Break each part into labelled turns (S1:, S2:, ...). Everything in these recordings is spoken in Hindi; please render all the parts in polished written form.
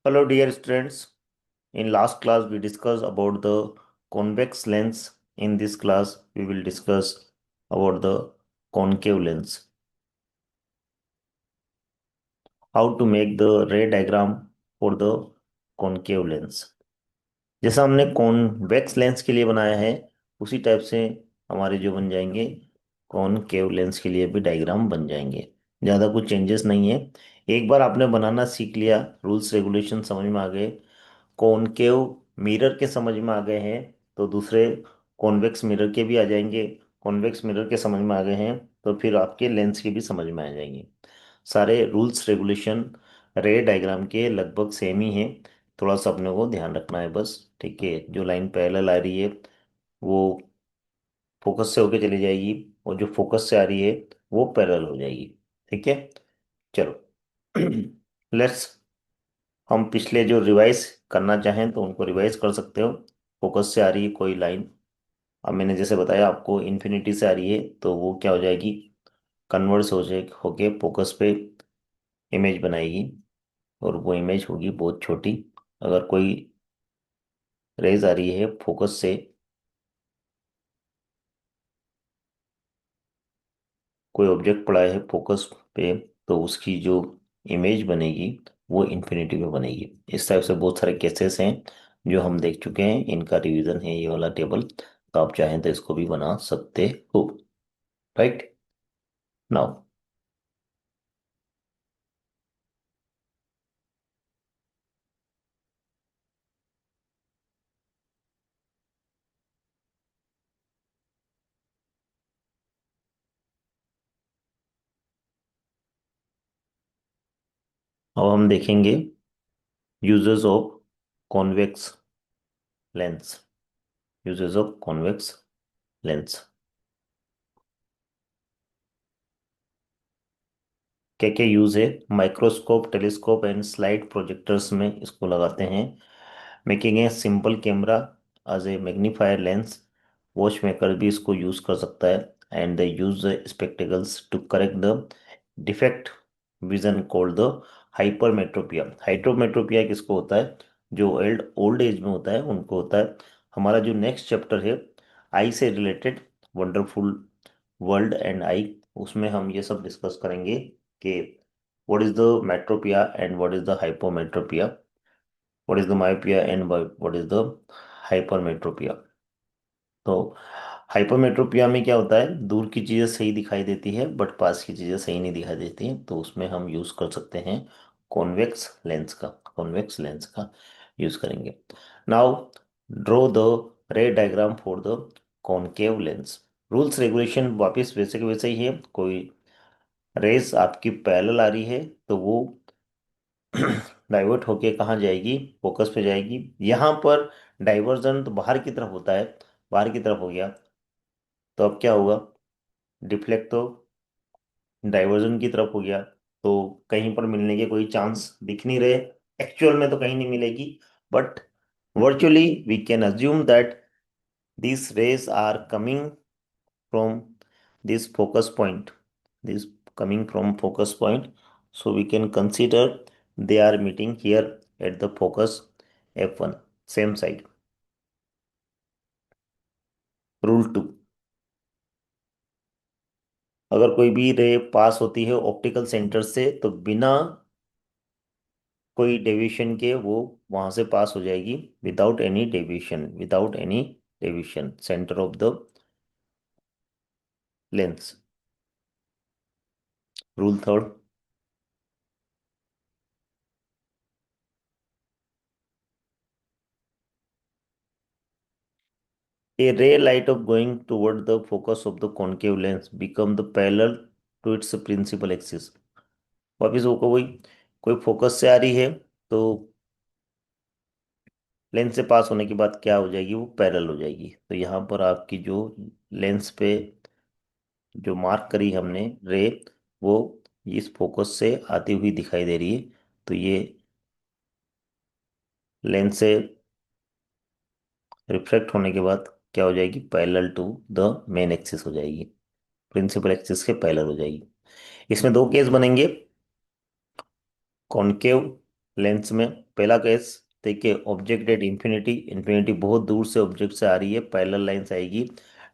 S1: Hello, dear students. In last class, we discussed about the convex lens. In this class, we will discuss about the concave lens. How to make the ray diagram for the concave lens. जैसा हमने कॉन्वेक्स लेंस के लिए बनाया है, उसी टाइप से हमारे जो बन जाएंगे कॉनकेव लेंस के लिए भी डायग्राम बन जाएंगे। ज़्यादा कुछ चेंजेस नहीं है। एक बार आपने बनाना सीख लिया, रूल्स रेगुलेशन समझ में आ गए, कॉनकेव मिरर के समझ में आ गए हैं, तो दूसरे कॉन्वेक्स मिरर के भी आ जाएंगे। कॉन्वेक्स मिरर के समझ में आ गए हैं तो फिर आपके लेंस के भी समझ में आ जाएंगे। सारे रूल्स रेगुलेशन रे डायग्राम के लगभग सेम ही हैं। थोड़ा सा अपने को ध्यान रखना है बस। ठीक है, जो लाइन पैरेलल आ रही है वो फोकस से होके चली जाएगी, और जो फोकस से आ रही है वो पैरेलल हो जाएगी। ठीक है, चलो लेट्स, हम पिछले जो रिवाइज करना चाहें तो उनको रिवाइज कर सकते हो। फोकस से आ रही है कोई लाइन, अब मैंने जैसे बताया आपको इन्फिनिटी से आ रही है, तो वो क्या हो जाएगी, कन्वर्स हो जाए होके फोकस पे इमेज बनाएगी, और वो इमेज होगी बहुत छोटी। अगर कोई रेज आ रही है फोकस से, कोई ऑब्जेक्ट पड़ा है फोकस पे, तो उसकी जो इमेज बनेगी वो इन्फिनिटी में बनेगी। इस टाइप से बहुत सारे केसेस हैं जो हम देख चुके हैं, इनका रिवीजन है ये वाला टेबल, तो आप चाहें तो इसको भी बना सकते हो। राइट नाउ, अब हम देखेंगे uses of convex lens. Uses of convex lens क्या क्या यूज है। Microscope, telescope and slide projectors में इसको लगाते हैं। Making a simple camera as a magnifier lens, watch maker भी इसको यूज कर सकता है। And they use spectacles to correct the defect vision called the hypermetropia. Hypermetropia किसको होता है, जो ओल्ड ओल्ड एज में होता है उनको होता है। हमारा जो नेक्स्ट चैप्टर है आई से related, wonderful world and eye, उसमें हम ये सब डिस्कस करेंगे कि what is the emmetropia and what is the hypometropia, what is the myopia and what is the hypermetropia. तो हाइपरमेट्रोपिया में क्या होता है, दूर की चीजें सही दिखाई देती है बट पास की चीजें सही नहीं दिखाई देती हैं, तो उसमें हम यूज कर सकते हैं कॉन्वेक्स लेंस का। कॉन्वेक्स लेंस का यूज करेंगे। नाउ ड्रॉ द रे diagram for the concave lens. Rules regulation वापस वैसे के वैसे ही है। कोई रेस आपकी पैरेलल आ रही है तो वो डाइवर्ट होके कहाँ जाएगी, फोकस पे जाएगी। यहाँ पर डाइवर्जन तो बाहर की तरफ होता है, बाहर की तरफ हो गया, तो अब क्या होगा, डिफ्लेक्ट तो डाइवर्जन की तरफ हो गया, तो कहीं पर मिलने के कोई चांस दिख नहीं रहे। एक्चुअल में तो कहीं नहीं मिलेगी, but virtually we can assume that these rays are coming from this focus point, this coming from focus point, so we can consider they are meeting here at the focus f1, same side. Rule 2, अगर कोई भी रे पास होती है ऑप्टिकल सेंटर से तो बिना कोई डेविएशन के वो वहां से पास हो जाएगी, without any deviation, without any deviation centre of the lens. Rule third, a ray light of going toward the focus of the concave lens become the parallel to its principal axis। वापिस वो कोई कोई फोकस से आ रही है तो लेंस से पास होने के बाद क्या हो जाएगी, वो पैरेलल हो जाएगी। तो यहाँ पर आपकी जो लेंस पे जो मार्क करी हमने रे, वो इस फोकस से आती हुई दिखाई दे रही है, तो ये लेंस से रिफ्लेक्ट होने के बाद क्या हो जाएगी, parallel to the main axis हो जाएगी, प्रिंसिपल एक्सिस के पैरेलल हो जाएगी। इसमें दो केस बनेंगे कॉनकेव लेंस में। पहला केस देखिए, ऑब्जेक्ट एट इंफिनिटी, इंफिनिटी बहुत दूर से ऑब्जेक्ट से आ रही है, पैरेलल लाइंस आएगी,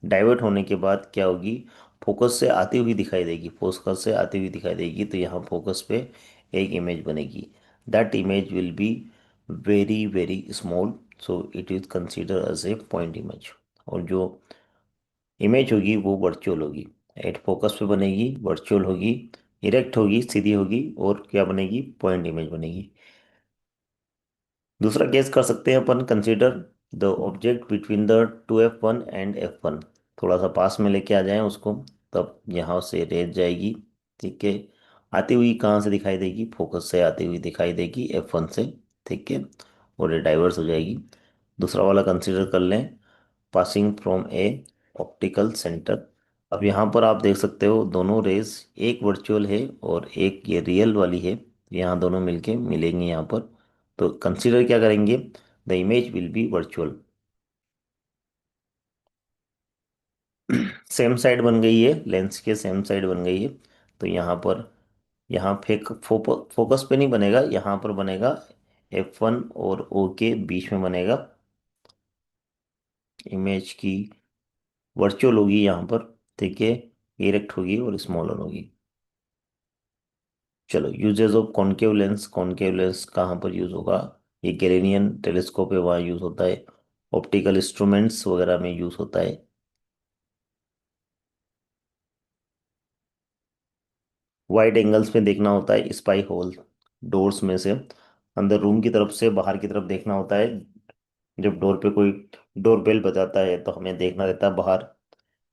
S1: डाइवर्ट होने के बाद क्या होगी, फोकस से आती हुई दिखाई देगी, फोकस से आती हुई दिखाई देगी, तो यहाँ फोकस पे एक इमेज बनेगी। That image will be very very small, so it is consider as a point image. और जो इमेज होगी वो वर्चुअल होगी, एट फोकस पे बनेगी, वर्चुअल होगी, इरेक्ट होगी, सीधी होगी, और क्या बनेगी, पॉइंट इमेज बनेगी। दूसरा केस कर सकते हैं अपन, consider the object between the 2f1 and f1, थोड़ा सा पास में लेके आ जाएं उसको, तब यहाँ से रेज जाएगी, ठीक है, आती हुई कहाँ से दिखाई देगी, फोकस से आती हुई दिखाई देगी, f1 से, ठीक है, और ये डाइवर्स हो जाएगी। दूसरा वाला कंसीडर कर लें, passing from A optical centre. अब यहाँ पर आप देख सकते हो दोनों रेज, एक वर्चुअल है और एक ये रियल वाली है, यहाँ दोनों मिलके मिलेंगे यहाँ पर, तो कंसीडर क्या करेंगे, the image will B virtual. Same side बन गई है, लेंस के सेम साइड बन गई है, तो यहाँ पर, यहाँ फेक फोकस पे नहीं बनेगा, यहाँ पर बनेगा F1 और O के बीच में बनेगा, इमेज की वर्चुअल होगी यहाँ पर, ठीक है, इरेक्ट होगी और स्मॉलर होगी। चलो, uses of concave lens, concave lens कहाँ पर यूज होगा, ये गैलीलियन टेलीस्कोप है वहाँ यूज होता है, ऑप्टिकल इंस्ट्रूमेंट्स वगैरह में यूज होता है। वाइड एंगल्स में देखना होता है, स्पाई होल डोर्स में से अंदर रूम की तरफ से बाहर की तरफ देखना होता है, जब डोर पे कोई डोर बेल बजाता है तो हमें देखना रहता है बाहर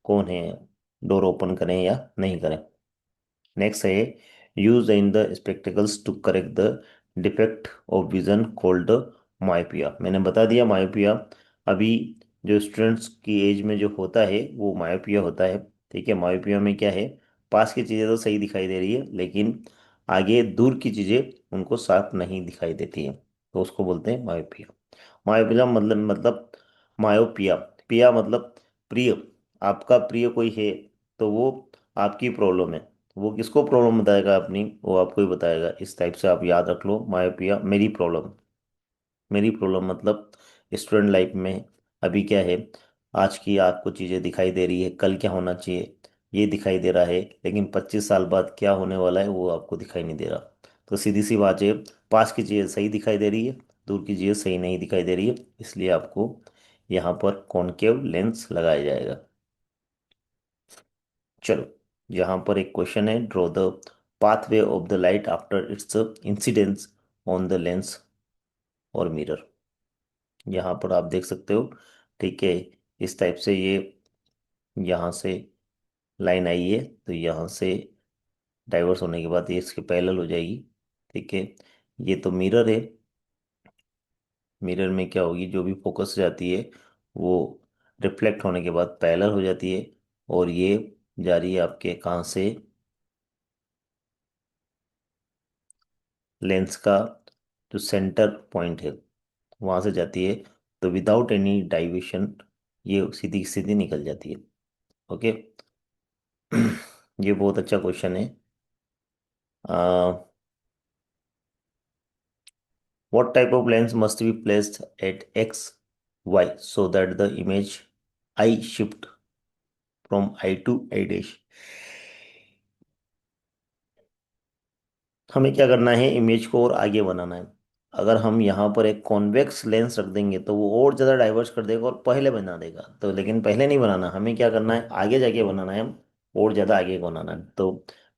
S1: कौन है, डोर ओपन करें या नहीं करें। नेक्स्ट है, use in the spectacles to correct the defect of vision called myopia. मैंने बता दिया मायोपिया, अभी जो स्टूडेंट्स की एज में जो होता है वो मायोपिया होता है, ठीक है। मायोपिया में क्या है, पास की चीज़ें तो सही दिखाई दे रही है लेकिन आगे दूर की चीज़ें उनको साफ नहीं दिखाई देती हैं, तो उसको बोलते हैं मायोपिया। मायोपिया मतलब मायोपिया, पिया मतलब प्रिय, आपका प्रिय कोई है तो वो आपकी प्रॉब्लम है, वो किसको प्रॉब्लम बताएगा अपनी, वो आपको ही बताएगा, इस टाइप से आप याद रख लो, मायोपिया मेरी प्रॉब्लम, मेरी प्रॉब्लम मतलब स्टूडेंट लाइफ में अभी क्या है, आज की आपको चीज़ें दिखाई दे रही है, कल क्या होना चाहिए ये दिखाई दे रहा है, लेकिन 25 साल बाद क्या होने वाला है वो आपको दिखाई नहीं दे रहा। तो सीधी सी बात है, पास की चीज़ें सही दिखाई दे रही है, दूर की चीज़ें सही नहीं दिखाई दे रही है, इसलिए आपको यहाँ पर कॉनकेव लेंस लगाया जाएगा। चलो, यहाँ पर एक क्वेश्चन है, draw the pathway of the light after it's incidence on the lens और मिरर। यहाँ पर आप देख सकते हो, ठीक है, इस टाइप से ये यहाँ से लाइन आई है, तो यहाँ से डाइवर्स होने के बाद ये इसके पैरेलल हो जाएगी, ठीक है। ये तो मिरर है, मिरर में क्या होगी, जो भी फोकस से जाती है वो रिफ्लेक्ट होने के बाद पैरेलल हो जाती है, और ये जा रही है आपके कहाँ से, लेंस का जो सेंटर पॉइंट है वहां से जाती है, तो विदाउट एनी डाइविएशन ये सीधी सीधी निकल जाती है। ओके। ये बहुत अच्छा क्वेश्चन है। What type of lens must be placed at X Y so that the image I shift from I to I dash. हमें क्या करना है, इमेज को और आगे बनाना है। अगर हम यहाँ पर एक कॉन्वेक्स लेंस रख देंगे तो वो और ज़्यादा डाइवर्स कर देगा और पहले बना देगा, तो लेकिन पहले नहीं बनाना, हमें क्या करना है, आगे जाके बनाना है, और ज़्यादा आगे बनाना है। तो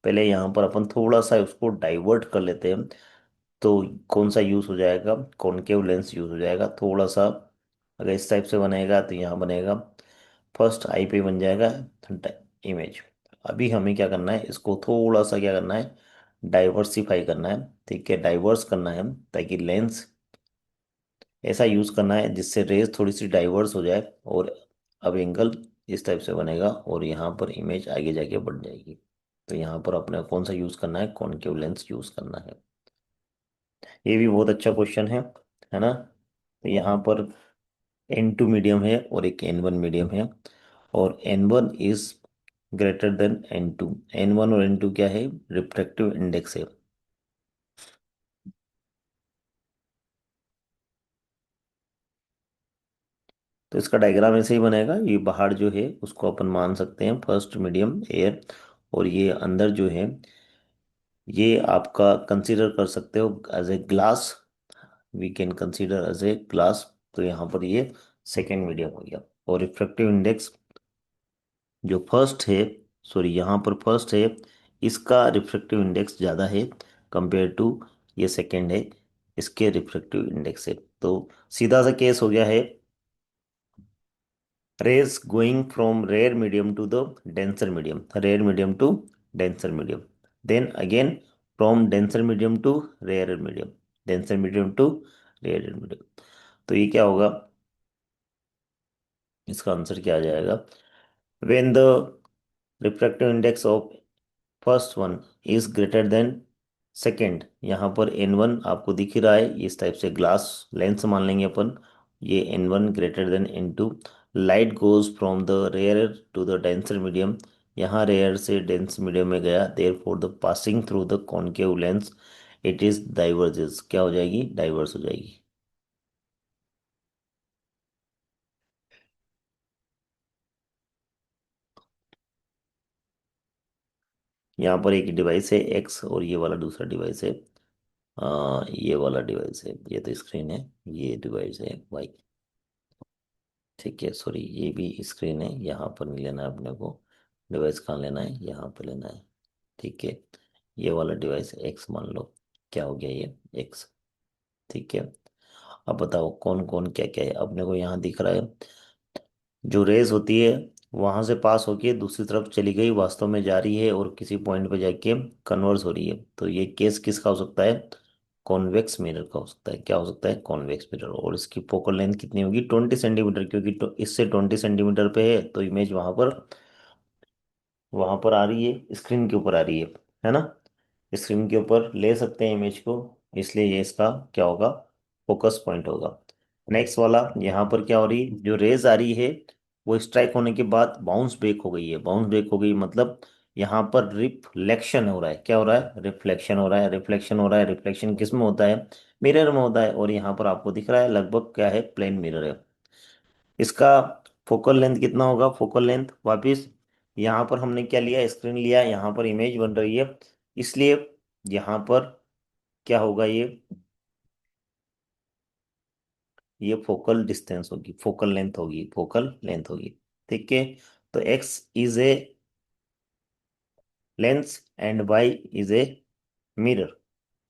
S1: पहले यहाँ पर अपन थोड़ा सा उसको डाइवर्ट कर लेते हैं, तो कौन सा यूज़ हो जाएगा, कॉनकेव लेंस यूज़ हो जाएगा थोड़ा सा। अगर इस टाइप से बनेगा तो यहाँ बनेगा, फर्स्ट आई पे बन जाएगा इमेज। अभी हमें क्या करना है, इसको थोड़ा सा क्या करना है, डाइवर्सिफाई करना है, ठीक है, डाइवर्स करना है, ताकि लेंस ऐसा यूज करना है जिससे रेज थोड़ी सी डाइवर्स हो जाए, और अब एंगल इस टाइप से बनेगा और यहाँ पर इमेज आगे जाके बढ़ जाएगी। तो यहाँ पर अपने कौन सा यूज करना है, कॉनकेव लेंस यूज करना है। ये भी बहुत अच्छा क्वेश्चन है ना। तो यहाँ पर N2 मीडियम है और एक N1 मीडियम है, और N1 is greater than N2। N1 और N2 क्या है, रिफ्रैक्टिव इंडेक्स है। तो इसका डायग्राम ऐसे ही बनेगा, ये बाहर जो है उसको अपन मान सकते हैं फर्स्ट मीडियम एयर, और ये अंदर जो है ये आपका कंसीडर कर सकते हो as a glass, we can consider as a glass. तो यहाँ पर ये सेकेंड मीडियम हो गया। और रिफ्रैक्टिव इंडेक्स जो फर्स्ट है, सॉरी यहाँ पर फर्स्ट है, इसका रिफ्रैक्टिव इंडेक्स ज़्यादा है कंपेयर टू ये सेकेंड है, इसके रिफ्रैक्टिव इंडेक्स है। तो सीधा सा केस हो गया है, rays going from rare medium to the denser medium, rare medium to denser medium, then again from denser medium to rarer medium, denser medium to rarer medium। तो ये क्या होगा, इसका आंसर क्या आ जाएगा, when the refractive index of first one is greater than second, यहाँ पर N1 आपको दिख ही रहा है, इस टाइप से ग्लास लेंस मान लेंगे अपन, ये N1 greater than N2, light goes from the rarer to the denser medium, यहाँ रेयर से डेंस मीडियम में गया, therefore the passing through the concave lens it is diverges, क्या हो जाएगी, डाइवर्स हो जाएगी। यहाँ पर एक डिवाइस है एक्स और ये वाला दूसरा डिवाइस है, ये वाला डिवाइस है, ये तो स्क्रीन है, ये डिवाइस है वाई। ठीक है, सॉरी ये भी स्क्रीन है, यहाँ पर नहीं लेना है अपने को, डिवाइस कहाँ लेना है, यहाँ पर लेना है। ठीक है, ये वाला डिवाइस एक्स मान लो, क्या हो गया ये एक्स। ठीक है, अब बताओ कौन कौन क्या क्या है, अपने को यहाँ दिख रहा है जो रेज होती है वहां से पास होके दूसरी तरफ चली गई, वास्तव में जा रही है और किसी पॉइंट पे जाके कन्वर्स हो रही है, तो ये केस किसका हो सकता है, कॉन्वेक्स मिरर का हो सकता है। क्या हो सकता है, कॉन्वेक्स मिरर। और इसकी फोकल लेंथ कितनी होगी, 20 सेंटीमीटर, क्योंकि इससे 20 सेंटीमीटर पे है तो इमेज वहां पर आ रही है, स्क्रीन के ऊपर आ रही है ना, स्क्रीन के ऊपर ले सकते हैं इमेज को, इसलिए ये इसका क्या होगा, फोकस पॉइंट होगा। नेक्स्ट वाला, यहाँ पर क्या हो रही है, जो रेज आ रही है वो स्ट्राइक होने के बाद बाउंस बैक हो गई है, बाउंस बैक हो गई मतलब यहाँ पर रिफ्लेक्शन हो रहा है, क्या हो रहा है, रिफ्लेक्शन हो रहा है, रिफ्लेक्शन हो रहा है, रिफ्लेक्शन किस में होता है, मिरर में होता है, और यहाँ पर आपको दिख रहा है लगभग क्या है, प्लेन मिरर है। इसका फोकल लेंथ कितना होगा, फोकल लेंथ वापिस यहाँ पर हमने क्या लिया, स्क्रीन लिया, यहाँ पर इमेज बन रही है, इसलिए यहाँ पर क्या होगा, ये फोकल डिस्टेंस होगी, फोकल लेंथ होगी, फोकल लेंथ होगी। ठीक है, तो X is a lens and Y is a mirror,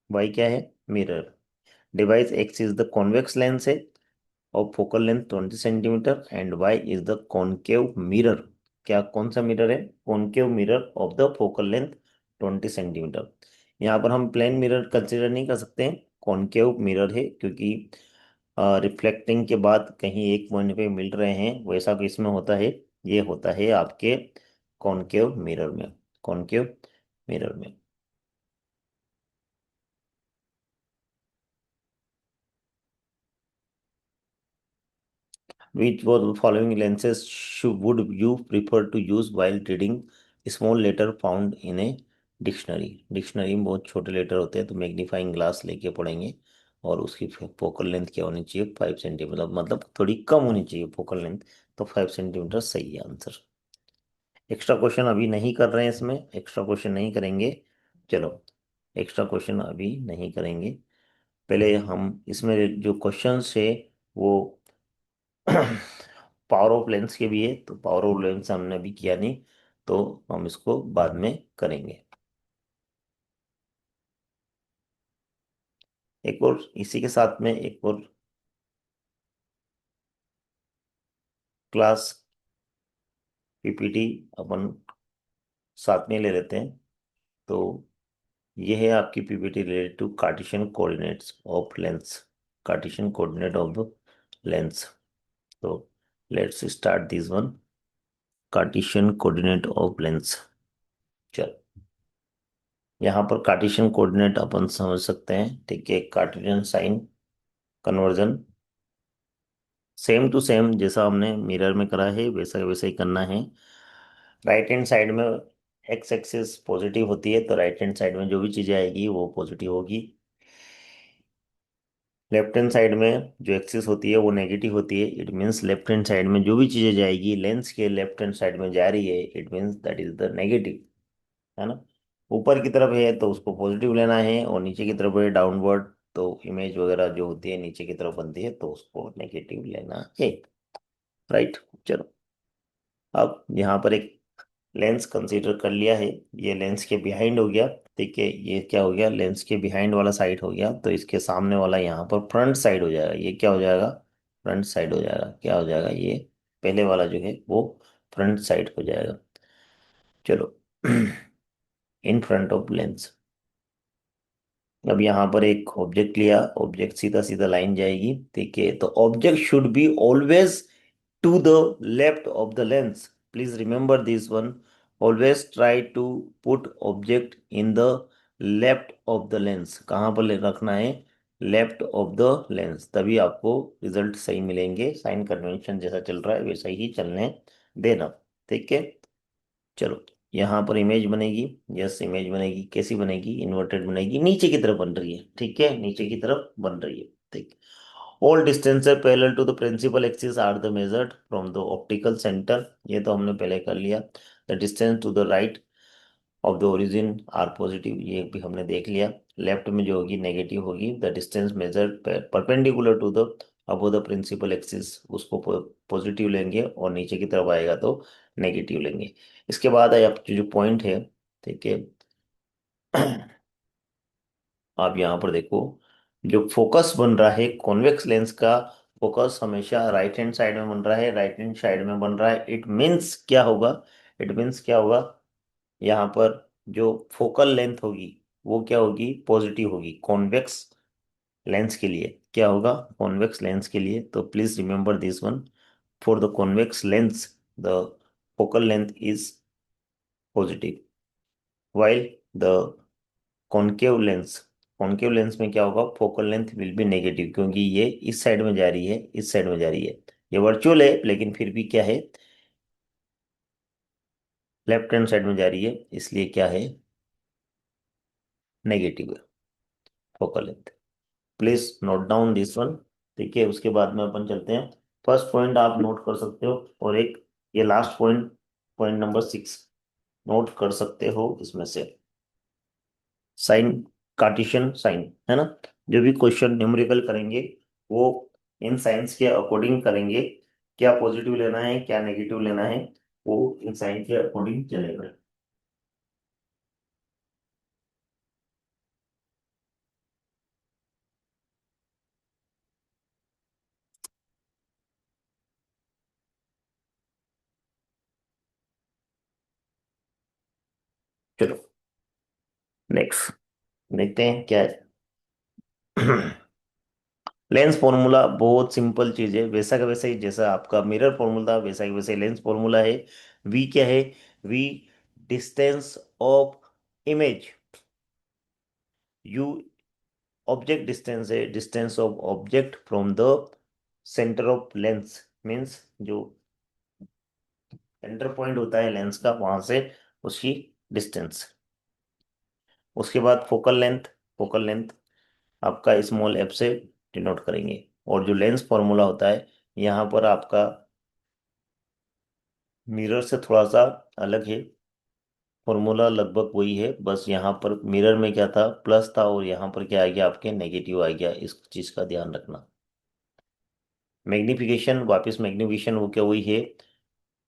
S1: Y क्या है, mirror. Device X is the convex lens है और focal length 20 centimetre, and Y is the concave mirror, क्या कौन सा मिरर है, concave mirror of the focal length 20 centimetre. यहाँ पर हम प्लेन मिरर कंसिडर नहीं कर सकते हैं, कॉनकेव मिरर है, क्योंकि रिफ्लेक्टिंग के बाद कहीं एक पॉइंट पे मिल रहे हैं, वैसा कि इसमें होता है, ये होता है आपके कॉनकेव मिरर में, कॉनकेव मिरर में। Which was the following lenses would you prefer to use while reading small letter found in a dictionary, dictionary में बहुत छोटे लेटर होते हैं तो मैग्नीफाइंग ग्लास लेके पढ़ेंगे, और उसकी फोकल लेंथ क्या होनी चाहिए, 5 सेंटीमीटर, मतलब थोड़ी कम होनी चाहिए फोकल लेंथ, तो 5 सेंटीमीटर सही है आंसर। एक्स्ट्रा क्वेश्चन अभी नहीं कर रहे हैं, इसमें एक्स्ट्रा क्वेश्चन नहीं करेंगे, चलो एक्स्ट्रा क्वेश्चन अभी नहीं करेंगे, पहले हम इसमें जो क्वेश्चंस है वो पावर ऑफ लेंस के भी है, तो पावर ऑफ लेंस हमने अभी किया नहीं, तो हम इसको बाद में करेंगे। एक और इसी के साथ में एक और क्लास पीपीटी अपन साथ में ले लेते हैं। तो ये है आपकी PPT related to Cartesian coordinates of lens, Cartesian coordinate of the lens. तो let's start this one, Cartesian coordinate of lens. चल, यहाँ पर कार्टेशियन कोऑर्डिनेट अपन समझ सकते हैं, ठीक है, Cartesian sign conversion, same to same जैसा हमने मिरर में करा है वैसा वैसा ही करना है। राइट हैंड साइड में एक्स एक्सिस पॉजिटिव होती है, तो राइट हैंड साइड में जो भी चीजें आएगी वो पॉजिटिव होगी। लेफ्ट हैंड साइड में जो एक्सिस होती है वो नेगेटिव होती है, it means left hand side में जो भी चीजें जाएगी लेंस के लेफ्ट हैंड साइड में जा रही है, it means that is the negative, है ना। ऊपर की तरफ है तो उसको पॉजिटिव लेना है, और नीचे की तरफ है डाउनवर्ड, तो इमेज वगैरह जो होती है नीचे की तरफ बनती है, तो उसको नेगेटिव लेना है। राइट, चलो। अब यहाँ पर एक लेंस कंसीडर कर लिया है, ये लेंस के बिहाइंड हो गया। ठीक है, ये क्या हो गया, लेंस के बिहाइंड वाला साइड हो गया, तो इसके सामने वाला यहाँ पर फ्रंट साइड हो जाएगा। ये क्या हो जाएगा, फ्रंट साइड हो जाएगा। क्या हो जाएगा ये, पहले वाला जो है वो फ्रंट साइड हो जाएगा। चलो इन फ्रंट ऑफ लेंस। अब यहाँ पर एक ऑब्जेक्ट लिया, ऑब्जेक्ट सीधा सीधा लाइन जाएगी। ठीक है, तो object should be always to the left of the lens. Please remember this one, always try to put object in the left of the lens. कहाँ पर रखना है, लेफ्ट ऑफ द लेंस, तभी आपको रिजल्ट सही मिलेंगे। साइन कन्वेंशन जैसा चल रहा है वैसा ही चलने देना। ठीक है, चलो। यहाँ पर इमेज बनेगी, यस इमेज बनेगी। कैसी बनेगी, इन्वर्टेड बनेगी, नीचे की तरफ बन रही है। ठीक है, नीचे की तरफ बन रही है। ठीक। All distances parallel to the principal axis are the measured from the optical centre. ये तो हमने पहले कर लिया। The distance to the right of the origin are positive, ये भी हमने देख लिया। लेफ्ट में जो होगी नेगेटिव होगी। The distance measured perpendicular to the above the principal axis, उसको पॉजिटिव लेंगे, और नीचे की तरफ आएगा तो नेगेटिव लेंगे। इसके बाद है आप जो पॉइंट है। ठीक है आप यहाँ पर देखो, जो फोकस बन रहा है कॉन्वेक्स लेंस का, फोकस हमेशा राइट हैंड साइड में बन रहा है, राइट हैंड साइड में बन रहा है। इट मीन्स क्या होगा, इट मीन्स क्या होगा, यहाँ पर जो फोकल लेंथ होगी वो क्या होगी, पॉजिटिव होगी कॉन्वेक्स लेंस के लिए। क्या होगा, कॉन्वेक्स लेंस के लिए। तो please remember this one, for the convex lens the focal length is positive, while the concave lens, concave lens में क्या होगा, focal length will be negative, क्योंकि ये इस साइड में जा रही है, इस साइड में जा रही है। ये वर्चुअल है लेकिन फिर भी क्या है, लेफ्ट हैंड साइड में जा रही है, इसलिए क्या है, नेगेटिव है focal length. Please note down this one. ठीक है, उसके बाद में अपन चलते हैं। फर्स्ट पॉइंट आप नोट कर सकते हो, और एक ये last point, point number 6 note कर सकते हो इसमें से। साइन, कार्टेशियन साइन, है ना। जो भी क्वेश्चन न्यूमेरिकल करेंगे वो इन साइंस के अकॉर्डिंग करेंगे। क्या पॉजिटिव लेना है, क्या नेगेटिव लेना है, वो इन साइन के अकॉर्डिंग चलेगा। चलो नेक्स्ट देखते हैं क्या है। लेंस फॉर्मूला बहुत सिंपल चीज है, वैसा का वैसा ही, जैसा आपका मिरर फॉर्मूला वैसा ही वैसा ही लेंस फॉर्मूला है। वी क्या है, V distance of image, U object distance है, distance of object from the centre of lens, means जो सेंटर पॉइंट होता है लेंस का वहां से उसकी डिस्टेंस। उसके बाद फोकल लेंथ, फोकल लेंथ आपका स्मॉल एफ से डिनोट करेंगे। और जो लेंस फॉर्मूला होता है यहाँ पर आपका मिरर से थोड़ा सा अलग है, फॉर्मूला लगभग वही है, बस यहाँ पर मिरर में क्या था, प्लस था, और यहाँ पर क्या आ गया, आपके नेगेटिव आ गया। इस चीज का ध्यान रखना। मैग्निफिकेशन, वापस मैग्निफिकेशन वो क्या वही है,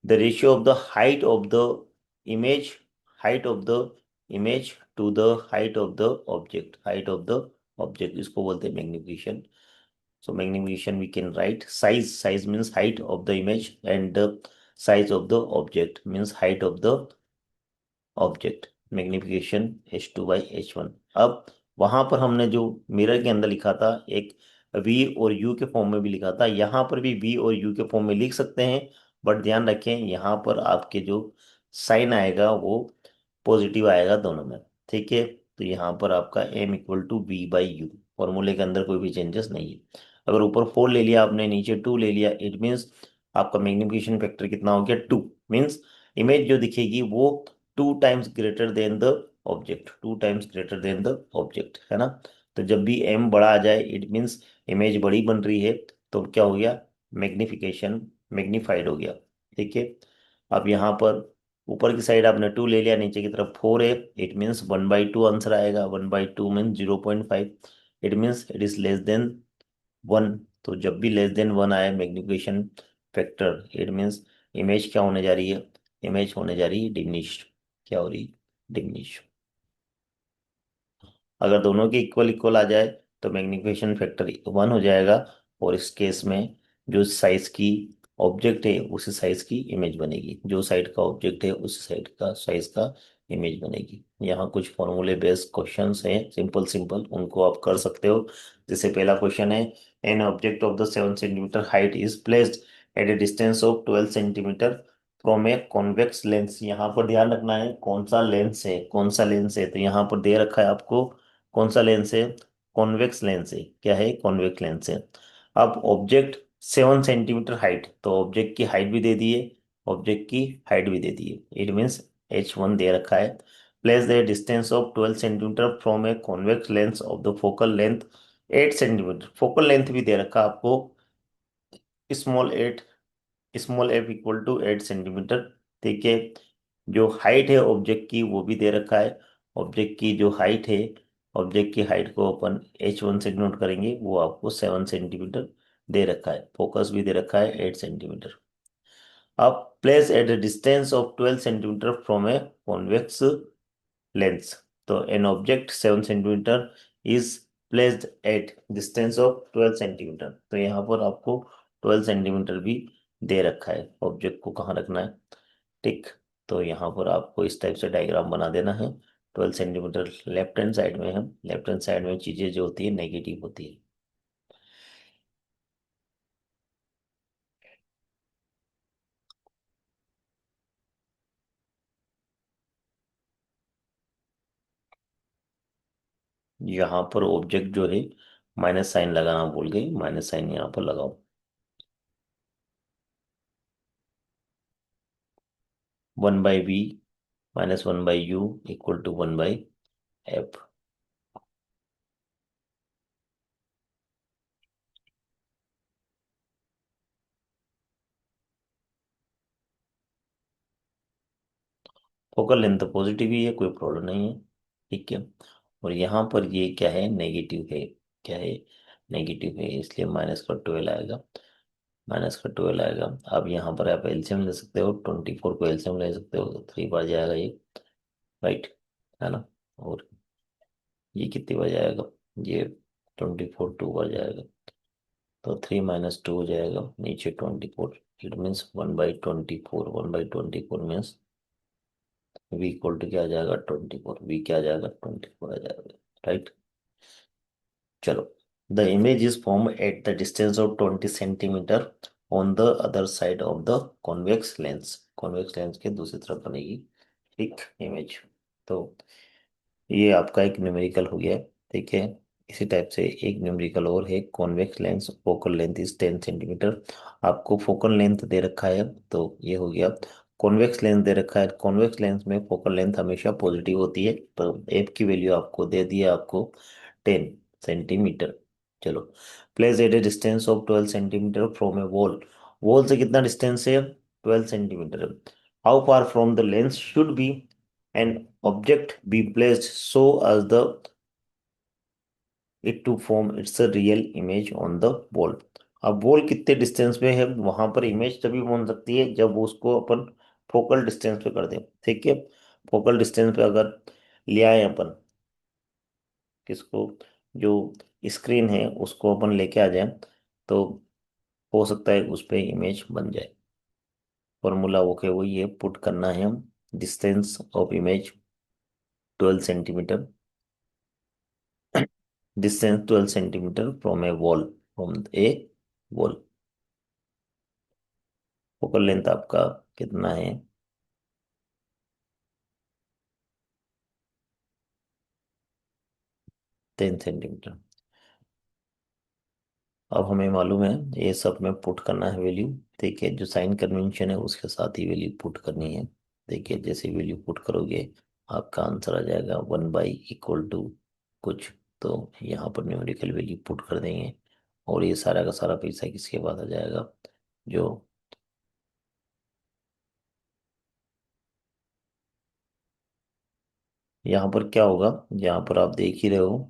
S1: the ratio of the height of the image, height of the image to the height of the object, height of the object, इसको बोलते हैं magnification. So magnification we can write size. Size means height of the image, and the size of the object means height of the object. Magnification H2/H1। अब वहां पर हमने जो मिरर के अंदर लिखा था, एक V और U के फॉर्म में भी लिखा था, यहाँ पर भी V और U के फॉर्म में लिख सकते हैं। बट ध्यान रखें यहाँ पर आपके जो साइन आएगा वो पॉजिटिव आएगा दोनों में। ठीक है, तो यहाँ पर आपका M = V/U, फॉर्मूले के अंदर कोई भी चेंजेस नहीं है। अगर ऊपर 4 ले लिया आपने, नीचे 2 ले लिया, इट मीन्स आपका मैग्निफिकेशन फैक्टर कितना हो गया, 2। मीन्स इमेज जो दिखेगी वो 2 times greater than the object, 2 times greater than the object, है ना। तो जब भी m बड़ा आ जाए इट मीन्स इमेज बड़ी बन रही है, तो क्या हो गया, मैग्निफिकेशन, मैग्नीफाइड हो गया। ठीक है। अब यहाँ पर ऊपर की साइड आपने 2 ले लिया, नीचे की तरफ 4 है, इट मीन्स 1/2 आंसर आएगा। 1/2 means 0.5, it means it is less than 1। तो जब भी लेस देन 1 आए magnification factor, it means image क्या होने जा रही है, इमेज होने जा रही है डिमिनिश्ड। क्या हो रही, डिमिनिश। अगर दोनों के इक्वल इक्वल आ जाए तो मैग्निफिकेशन फैक्टर 1 हो जाएगा, और इस केस में जो साइज की ऑब्जेक्ट है उसी साइज की इमेज बनेगी, जो साइड का ऑब्जेक्ट है उसी साइड का साइज का इमेज बनेगी। यहाँ कुछ फॉर्मूले बेस्ड क्वेश्चंस हैं, सिंपल सिंपल, उनको आप कर सकते हो। जैसे पहला क्वेश्चन है, an object of the 7 centimetre height is placed eight a distance of 12 centimetre from a convex lens. यहाँ पर ध्यान रखना है कौन सा लेंस है, कौन सा लेंस है, तो यहाँ पर दे रखा है आपको कौन सा लेंस है, कॉन्वेक्स लेंस है। क्या है, कॉन्वेक्स लेंस है। अब ऑब्जेक्ट 7 सेंटीमीटर हाइट, तो ऑब्जेक्ट की हाइट भी दे दी है, ऑब्जेक्ट की हाइट भी दे दी है, इट मीन्स h1 दे रखा है। Place the distance of 12 centimetre from a convex lens of the focal length 8 centimetre. Focal length भी दे रखा है आपको, small at, small F equal to 8 centimetre. ठीक है। जो हाइट है ऑब्जेक्ट की वो भी दे रखा है, ऑब्जेक्ट की जो हाइट है, ऑब्जेक्ट की हाइट को अपन h1 से नोट करेंगे, वो आपको 7 सेंटीमीटर दे रखा है। फोकस भी दे रखा है 8 सेंटीमीटर। अब place at a distance of 12 centimetre from a convex lens, तो an object 7 centimetre is placed at distance of 12 centimetre. तो यहाँ पर आपको 12 सेंटीमीटर भी दे रखा है, ऑब्जेक्ट को कहाँ रखना है, टिक। तो यहाँ पर आपको इस टाइप से डायग्राम बना देना है। 12 सेंटीमीटर लेफ्ट हैंड साइड में है, लेफ्ट हैंड साइड में चीजें जो होती है नेगेटिव होती है। यहाँ पर ऑब्जेक्ट जो है, माइनस साइन लगाना भूल गए, माइनस साइन यहाँ पर लगाओ। 1/b minus 1/u equal to 1/f। Focal length तो पॉजिटिव ही है, कोई प्रॉब्लम नहीं है। ठीक है। और यहाँ पर ये क्या है, नेगेटिव है। क्या है, नेगेटिव है, इसलिए -12 आएगा, -12 आएगा। अब यहाँ पर आप एलसीएम ले सकते हो, 24 को एलसीएम ले सकते हो, तो 3 बार जाएगा ये, राइट, है ना। और ये कितनी बार जाएगा, ये 24 2 बार जाएगा, तो 3 - 2 हो जाएगा, नीचे 24, it means 1/24, 1/24 means v equal to क्या आ जाएगा, 24, v क्या आ जाएगा, 24 आ जाएगा, राइट। चलो, the image is form at the distance of 20 centimetre on the other side of the convex lens, convex lens के दूसरी तरफ बनेगी एक इमेज। तो ये आपका एक न्यूमेरिकल हो गया। ठीक है। इसी टाइप से एक न्यूमेरिकल और है, convex lens focal length is 10 centimetre. आपको फोकल लेंथ दे रखा है, तो ये हो गया। कॉन्वेक्स लेंस दे रखा है, कॉन्वेक्स लेंस में फोकल लेंथ हमेशा पॉजिटिव होती है, तो एफ की वैल्यू आपको दे दी है, आपको 10 सेंटीमीटर। चलो, place at a distance of 12 centimetre from A wall. Wall से कितना डिस्टेंस है, 12 centimetre. How far from the lens should be an object be placed so as the it to form its a real image on the wall। अब वॉल कितने डिस्टेंस पे है, वहां पर इमेज तभी बन सकती है जब उसको अपन फोकल डिस्टेंस पे कर दें। ठीक है। फोकल डिस्टेंस पे अगर ले आए अपन किसको, जो स्क्रीन है उसको अपन लेके आ जाए, तो हो सकता है उस पे इमेज बन जाए। फॉर्मूला ओके वही है, पुट करना है हम distance of image 12 centimetre, distance 12 centimetre from A wall, from A wall. Focal length आपका कितना है, 10 सेंटीमीटर। अब हमें मालूम है ये सब में पुट करना है वैल्यू। ठीक है, जो साइन कन्वेंशन है उसके साथ ही वैल्यू पुट करनी है। देखिए जैसे वैल्यू पुट करोगे आपका आंसर आ जाएगा 1/, इक्वल टू कुछ तो यहाँ पर न्यूमेरिकल वैल्यू पुट कर देंगे और ये सारा का सारा पैसा किसके पास आ जाएगा, जो यहाँ पर क्या होगा, यहाँ पर आप देख ही रहे हो,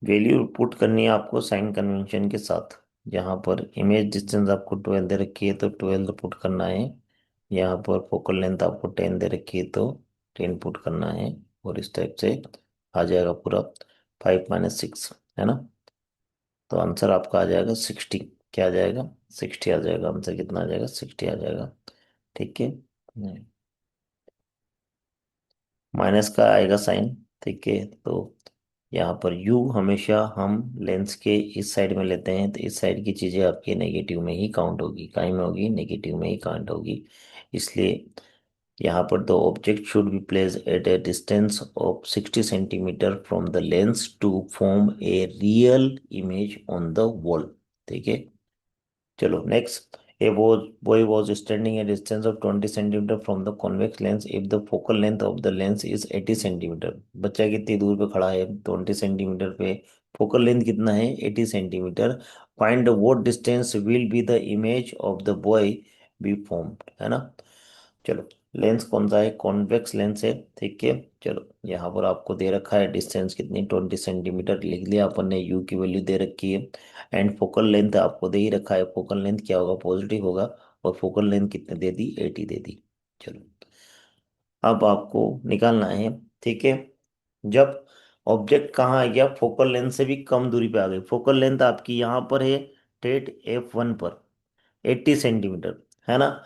S1: वैल्यू पुट करनी है आपको साइन कन्वेंशन के साथ। यहाँ पर इमेज डिस्टेंस आपको 12 दे रखी है तो 12 पुट करना है। यहाँ पर फोकल लेंथ आपको 10 दे रखी है तो 10 पुट करना है। और इस टाइप से आ जाएगा पूरा 5 - 6, है ना। तो आंसर आपका आ जाएगा 60। क्या आ जाएगा, 60 आ जाएगा आंसर। कितना आ जाएगा, 60 आ जाएगा। ठीक है, माइनस का आएगा साइन। ठीक है, तो यहाँ पर u हमेशा हम लेंस के इस साइड में लेते हैं, तो इस साइड की चीजें आपके नेगेटिव में ही काउंट होगी, काई में होगी, नेगेटिव में ही काउंट होगी। इसलिए यहाँ पर the object should be place at a distance of 60 centimetre from the lens to form a real image on the wall. ठीक है, चलो next. A boy was standing a distance of 20 centimeter from the convex lens if the focal length of the lens is 80 centimeter। बच्चा कितनी दूर पे खड़ा है, 20 सेंटीमीटर पे। फोकल लेंथ कितना है, 80 centimetre. Find what distance will be the image of the boy be formed, है ना। चलो, लेंस कौन सा है, कॉन्वेक्स लेंस है। ठीक है, चलो यहाँ पर आपको दे रखा है डिस्टेंस कितनी, 20 सेंटीमीटर लिख लिया अपन ने, यू की वैल्यू दे रखी है। एंड फोकल लेंथ आपको दे ही रखा है, फोकल लेंथ क्या होगा, पॉजिटिव होगा। और फोकल लेंथ कितने दे दी, 80 दे दी। चलो, अब आपको निकालना है। ठीक है, जब ऑब्जेक्ट कहाँ आ गया, फोकल लेंथ से भी कम दूरी पे आ गई। फोकल लेंथ आपकी यहाँ पर है टेट F1 पर 80 सेंटीमीटर, है ना।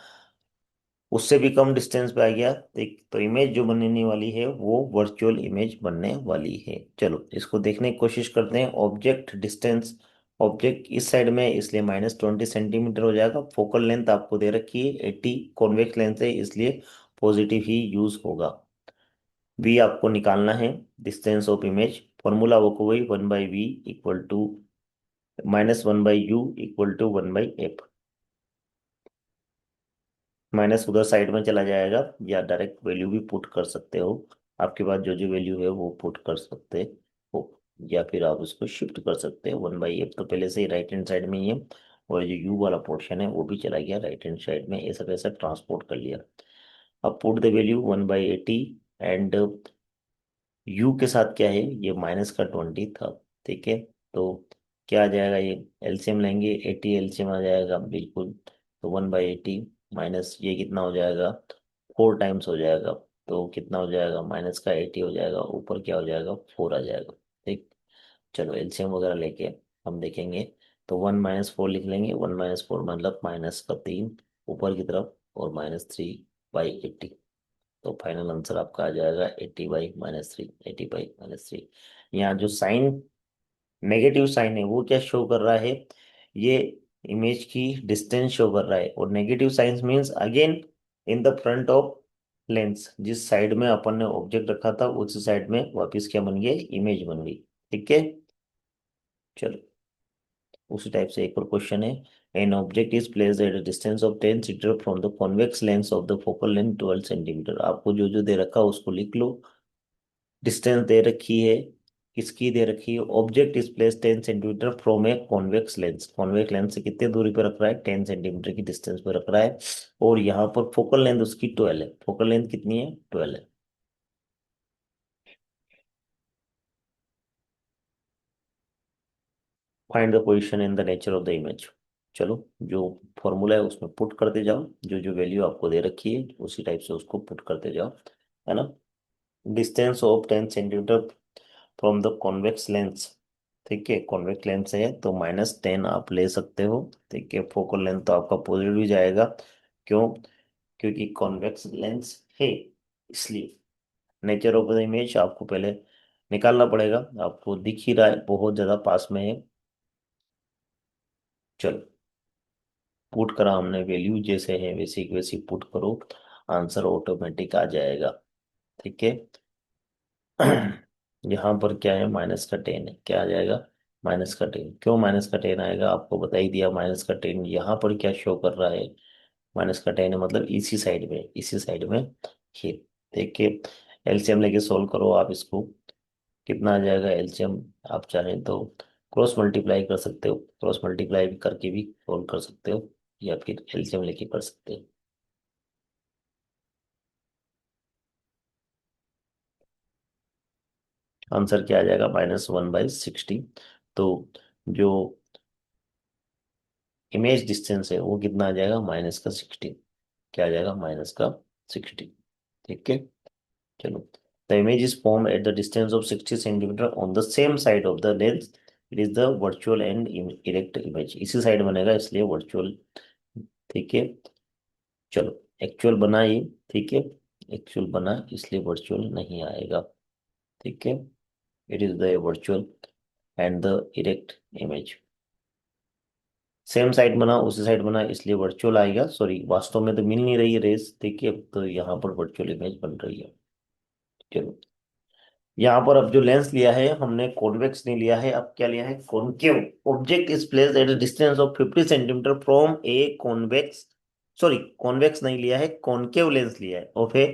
S1: उससे भी कम डिस्टेंस पे आ गया, तो इमेज जो बनने वाली है वो वर्चुअल इमेज बनने वाली है। चलो इसको देखने की कोशिश करते हैं। ऑब्जेक्ट डिस्टेंस, ऑब्जेक्ट इस साइड में है, इसलिए -20 सेंटीमीटर हो जाएगा। फोकल लेंथ आपको दे रखी है 80, कॉन्वेक्स लेंथ है इसलिए पॉजिटिव ही यूज होगा। v आपको निकालना है, डिस्टेंस ऑफ इमेज। फॉर्मूला वो को वही 1/v equal to -1/u equal to 1/f। Minus उधर साइड में चला जाएगा, या डायरेक्ट वैल्यू भी पुट कर सकते हो। आपके पास जो जो वैल्यू है वो पुट कर सकते हो, या फिर आप उसको शिफ्ट कर सकते हो। 1/f तो पहले से ही राइट हैंड साइड में ही है, और जो यू वाला पोर्शन है वो भी चला गया राइट हैंड साइड में, ऐसा कैसा ट्रांसपोर्ट कर लिया। अब put the value 1/80 and you के साथ क्या है, ये -20 था। ठीक है, तो क्या आ जाएगा, ये एलसीएम लेंगे, 80 एलसीएम आ जाएगा बिल्कुल। तो 1/80 माइनस ये कितना हो जाएगा, 4 टाइम्स हो जाएगा। तो कितना हो जाएगा, माइनस का 80 हो जाएगा, ऊपर क्या हो जाएगा, 4 आ जाएगा। ठीक, चलो एलसीएम वगैरह लेके हम देखेंगे। तो 1 - 4 लिख लेंगे, 1 - 4 मतलब -3 ऊपर की तरफ, और -3/80। तो फाइनल आंसर आपका आ जाएगा 80/-3, 80/-3। यहाँ जो साइन, नेगेटिव साइन है वो क्या शो कर रहा है, ये इमेज की डिस्टेंस शो कर रहा है। और negative science means again in the front of lens, जिस साइड में अपन ने ऑब्जेक्ट रखा था उस साइड में वापस क्या बन गया, इमेज बन गई। ठीक है, चलो उसी टाइप से एक और क्वेश्चन है। An object is placed at a distance of 10 centimetre from the convex lens of the focal length 12 centimetre. आपको जो जो दे रखा है उसको लिख लो। डिस्टेंस दे रखी है, किसकी दे रखी है, object is place 10 centimetre from a convex lens. Convex lens से कितने दूरी पे रख रहा है, 10 सेंटीमीटर की डिस्टेंस पे रख रहा है। और यहाँ पर फोकल लेंथ उसकी 12 है। फोकल लेंथ कितनी है, 12 है। Find the position in the nature of the image. चलो, जो फॉर्मूला है उसमें पुट करते जाओ, जो जो वैल्यू आपको दे रखी है उसी टाइप से उसको पुट करते जाओ, है ना। Distance of 10 centimetre from the convex lens. ठीक है, कॉन्वेक्स लेंस है तो -10 आप ले सकते हो। ठीक है, फोकल लेंथ तो आपका पॉजिटिव ही जाएगा। क्यों, क्योंकि कॉन्वेक्स लेंस है इसलिए। नेचर ऑफ द इमेज आपको पहले निकालना पड़ेगा, आपको दिख ही रहा है बहुत ज्यादा पास में है। चलो, पुट करा हमने, वैल्यू जैसे है वैसे की वैसी पुट करो, आंसर ऑटोमेटिक आ जाएगा। ठीक है, यहाँ पर क्या है, -10 है, क्या आ जाएगा, -10। क्यों -10 आएगा, आपको बता ही दिया। -10 यहाँ पर क्या शो कर रहा है, -10 है मतलब इसी साइड में, इसी साइड में ये। देखिए, एलसीएम लेके सोल्व करो आप इसको, कितना आ जाएगा एलसीएम। आप चाहें तो क्रॉस मल्टीप्लाई कर सकते हो, क्रॉस मल्टीप्लाई भी करके भी सोल्व कर सकते हो, या फिर एलसीएम लेके कर सकते हो। आंसर क्या आ जाएगा, -1/60। तो जो इमेज डिस्टेंस है वो कितना आ जाएगा, -60। क्या आ जाएगा, -60। ठीक है, चलो। The image is form at the distance of 60 centimetre on the same side of the lens. It is the virtual and erect image. इसी साइड बनेगा इसलिए वर्चुअल। ठीक है, चलो। एक्चुअल बना ये, ठीक है, एक्चुअल बना इसलिए वर्चुअल नहीं आएगा। ठीक है, it is the virtual and the erect image. Same side बना, उसी साइड बना इसलिए वर्चुअल आएगा। सॉरी, वास्तव में तो मिल नहीं रही है रेस, देखिए, तो यहाँ पर वर्चुअल इमेज बन रही है। चलो, यहाँ पर अब जो लेंस लिया है हमने, कॉन्वेक्स नहीं लिया है, अब क्या लिया है, concave. Object is placed at a distance of 50 centimetre from a convex, sorry, convex नहीं लिया है, कॉनकेव लेंस लिया है of A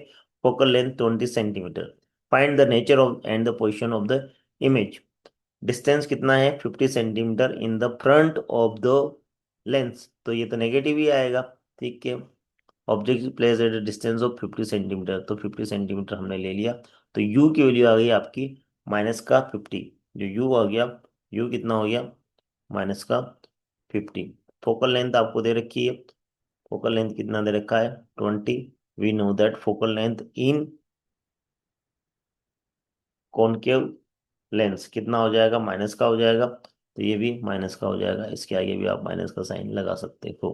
S1: focal length 20 centimetre. Find the nature of and the position of the image. Distance कितना है, 50 centimetre in the front of the lens, तो ये तो नेगेटिव ही आएगा। ठीक है, object place at distance of 50 centimetre, तो 50 सेंटीमीटर हमने ले लिया। तो u की वैल्यू आ गई आपकी -50। जो u आ गया, u कितना हो गया, -50। फोकल लेंथ आपको दे रखी है, फोकल लेंथ कितना दे रखा है, 20। We know that focal length in concave lens कितना हो जाएगा, माइनस का हो जाएगा, तो ये भी माइनस का हो जाएगा, इसके आगे भी आप माइनस का साइन लगा सकते हो।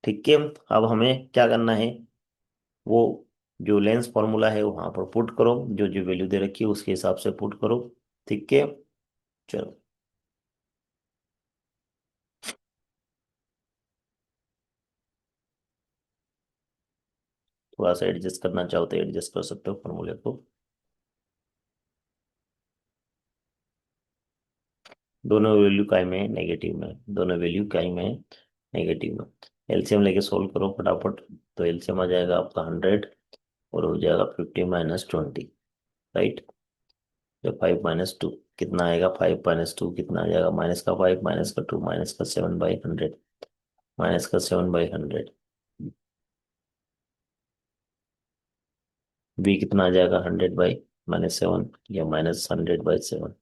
S1: ठीक है, अब हमें क्या करना है, वो जो लेंस फॉर्मूला है वहां पर पुट करो, जो जो वैल्यू दे रखी है उसके हिसाब से पुट करो। ठीक है, चलो। थोड़ा सा एडजस्ट करना चाहो तो एडजस्ट कर सकते हो फॉर्मूले को। दोनों वैल्यू काय में है, नेगेटिव में, दोनों वैल्यू काय में है, नेगेटिव में। एलसीएम लेके सोल्व करो फटाफट। तो एलसीएम आ जाएगा आपका 100, और हो जाएगा 50 - 20, राइट। तो 5 - 2 कितना आएगा, 5 - 2 कितना आ जाएगा, -5 -2 -7/100, -7/100। बी कितना आ जाएगा, 100/-7 या -100/7।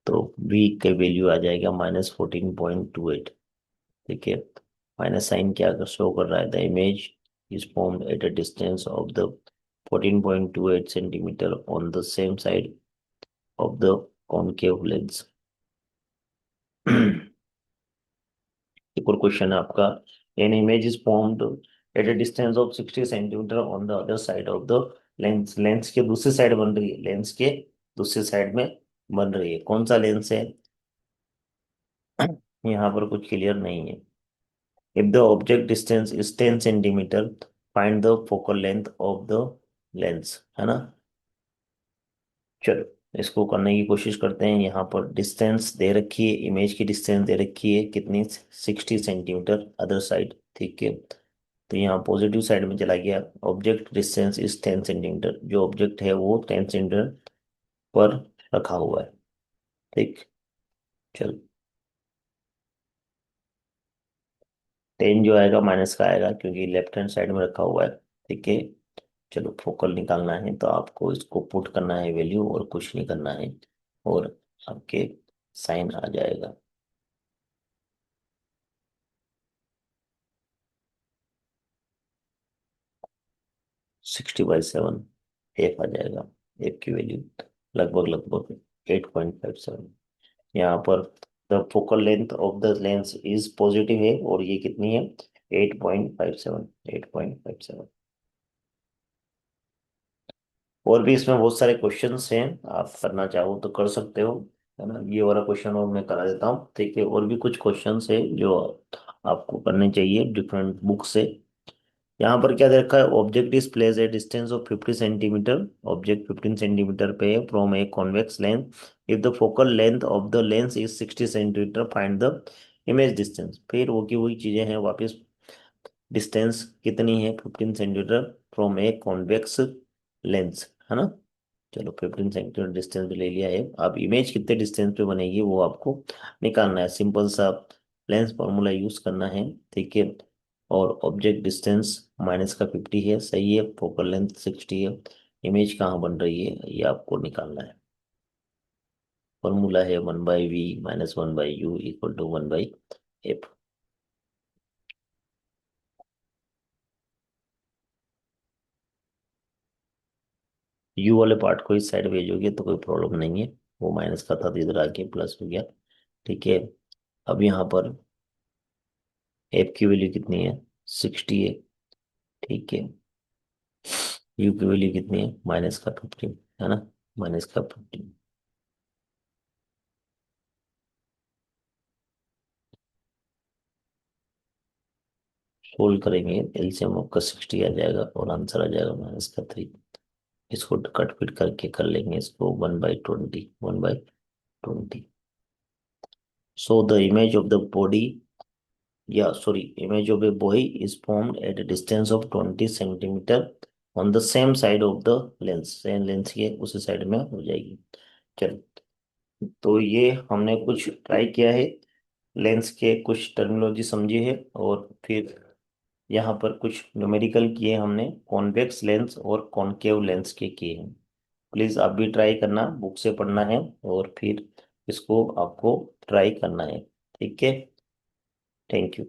S1: तो बी की वैल्यू आ जाएगा -14.28। ठीक है, माइनस साइन क्या शो कर रहा है, the image is formed at a distance of the 14.28 centimetre on the same side of the concave lens. एक और क्वेश्चन है आपका, an image is formed at a distance of 60 centimetre on the other side of the lens. Lens के दूसरी साइड बन रही है, लेंस के दूसरी साइड में बन रही है, कौन सा लेंस है, यहाँ पर कुछ क्लियर नहीं है। If the object distance is 10 centimetre, find the focal length of the lens, है ना। चलो, इसको करने की कोशिश करते हैं। यहाँ पर डिस्टेंस दे रखी है, इमेज की डिस्टेंस दे रखी है कितनी, 60 सेंटीमीटर अदर साइड। ठीक है, तो यहाँ पॉजिटिव साइड में चला गया। ऑब्जेक्ट डिस्टेंस इज 10 सेंटीमीटर, जो ऑब्जेक्ट है वो 10 सेंटीमीटर पर रखा हुआ है। ठीक, चलो। 10 जो आएगा माइनस का आएगा, क्योंकि लेफ्ट हैंड साइड में रखा हुआ है। ठीक है, चलो, फोकल निकालना है तो आपको इसको पुट करना है वैल्यू, और कुछ नहीं करना है, और आपके साइन आ जाएगा। 60/7, एफ आ जाएगा। एफ की वैल्यू लगभग लगभग 8.57। यहाँ पर the focal length of the lens is positive है, और ये कितनी है, 8.57, 8.57। और भी इसमें बहुत सारे क्वेश्चंस हैं, आप करना चाहो तो कर सकते हो, है ना। ये वाला क्वेश्चन और मैं करा देता हूँ, ठीक है। और भी कुछ क्वेश्चंस है जो आपको करने चाहिए डिफरेंट बुक से, यहाँ पर क्या दे रखा है, object is place a distance of 50 centimetre, object 15 centimetre पे है from a convex lens, if the focal length of the lens is 60 centimetre, find the image distance. फिर वो की वही चीजें हैं वापस, डिस्टेंस कितनी है 15 centimetre from a convex lens, है ना। चलो 15 सेंटीमीटर डिस्टेंस पे ले लिया है, अब इमेज कितने डिस्टेंस पे बनेगी वो आपको निकालना है। सिंपल सा लेंस फॉर्मूला यूज करना है, ठीक है। और ऑब्जेक्ट डिस्टेंस माइनस का 50 है, सही है, फोकल लेंथ 60 है, इमेज कहाँ बन रही है ये आपको निकालना है। फॉर्मूला है 1/v minus 1/u equal to 1/f। U वाले पार्ट को इस साइड भेजोगे तो कोई प्रॉब्लम नहीं है, वो माइनस का था तो इधर आके प्लस हो गया, ठीक है। अब यहाँ पर एफ की वैल्यू कितनी है, 60 है, ठीक है। यू की वैल्यू कितनी है, माइनस का 15, है ना, माइनस का 15। सोल्व करेंगे, एलसीएम आपका 60 आ जाएगा और आंसर आ जाएगा -3। इसको कट पिट करके कर लेंगे इसको, 1/20, 1/20। So the image of the body, या sorry, image of a boy is formed at a distance of 20 centimetre on the same side of the lens, same lens के उसी साइड में हो जाएगी। चलो, तो ये हमने कुछ ट्राई किया है, लेंस के कुछ टर्मिनोलॉजी समझी है, और फिर यहाँ पर कुछ न्यूमेरिकल किए हमने, कॉन्वेक्स लेंस और कॉनकेव लेंस के किए हैं। प्लीज आप भी ट्राई करना, बुक से पढ़ना है और फिर इसको आपको ट्राई करना है, ठीक है। Thank you.